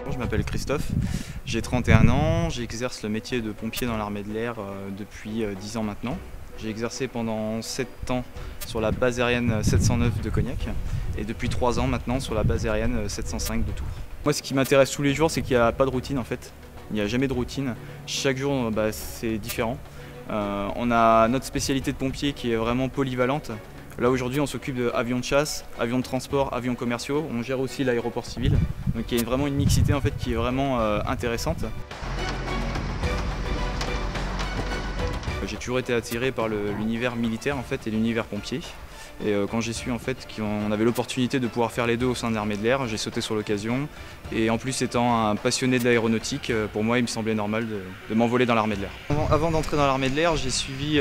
Je m'appelle Christophe, j'ai 31 ans, j'exerce le métier de pompier dans l'armée de l'air depuis 10 ans maintenant. J'ai exercé pendant 7 ans sur la base aérienne 709 de Cognac et depuis 3 ans maintenant sur la base aérienne 705 de Tours. Moi, ce qui m'intéresse tous les jours, c'est qu'il n'y a pas de routine en fait. Il n'y a jamais de routine. Chaque jour, c'est différent. On a notre spécialité de pompier qui est vraiment polyvalente. Là aujourd'hui on s'occupe d'avions de chasse, avions de transport, avions commerciaux, on gère aussi l'aéroport civil. Donc il y a vraiment une mixité en fait qui est vraiment intéressante. J'ai toujours été attiré par l'univers militaire en fait et l'univers pompier. Et quand j'ai su en fait qu'on avait l'opportunité de pouvoir faire les deux au sein de l'armée de l'air, j'ai sauté sur l'occasion. Et en plus étant un passionné de l'aéronautique, pour moi il me semblait normal de m'envoler dans l'armée de l'air. Avant d'entrer dans l'armée de l'air, j'ai suivi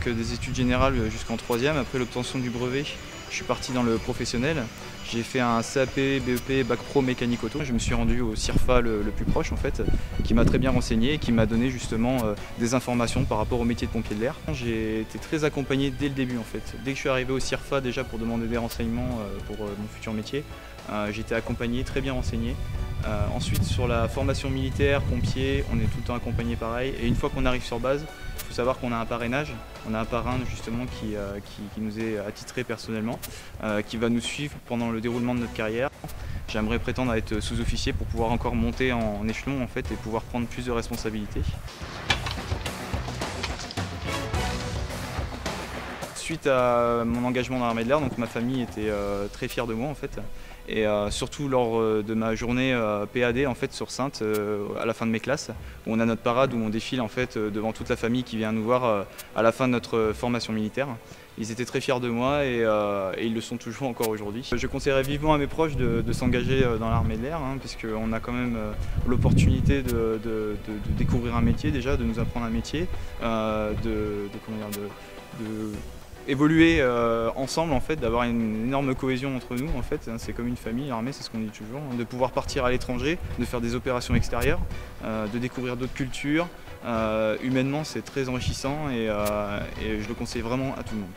des études générales jusqu'en 3e. Après l'obtention du brevet, je suis parti dans le professionnel. J'ai fait un CAP, BEP, Bac Pro mécanique auto. Je me suis rendu au CIRFA le plus proche en fait, qui m'a très bien renseigné et qui m'a donné justement des informations par rapport au métier de pompier de l'air. J'ai été très accompagné dès le début en fait. Dès que je suis arrivé au CIRFA déjà pour demander des renseignements pour mon futur métier, j'ai été accompagné, très bien renseigné. Ensuite sur la formation militaire, pompier, on est tout le temps accompagné pareil. Et une fois qu'on arrive sur base, il faut savoir qu'on a un parrainage. On a un parrain justement qui nous est attitré personnellement, qui va nous suivre pendant le déroulement de notre carrière. J'aimerais prétendre à être sous-officier pour pouvoir encore monter en échelon en fait, et pouvoir prendre plus de responsabilités. Suite à mon engagement dans l'armée de l'air, donc ma famille était très fière de moi en fait. Et surtout lors de ma journée PAD en fait, sur Saintes, à la fin de mes classes, où on a notre parade, où on défile en fait, devant toute la famille qui vient nous voir à la fin de notre formation militaire. Ils étaient très fiers de moi et ils le sont toujours encore aujourd'hui. Je conseillerais vivement à mes proches de s'engager dans l'armée de l'air, puisqu'on a quand même l'opportunité de découvrir un métier déjà, de nous apprendre un métier, évoluer ensemble en fait, d'avoir une énorme cohésion entre nous en fait, c'est comme une famille, l'armée c'est ce qu'on dit toujours, de pouvoir partir à l'étranger, de faire des opérations extérieures, de découvrir d'autres cultures, humainement c'est très enrichissant et je le conseille vraiment à tout le monde.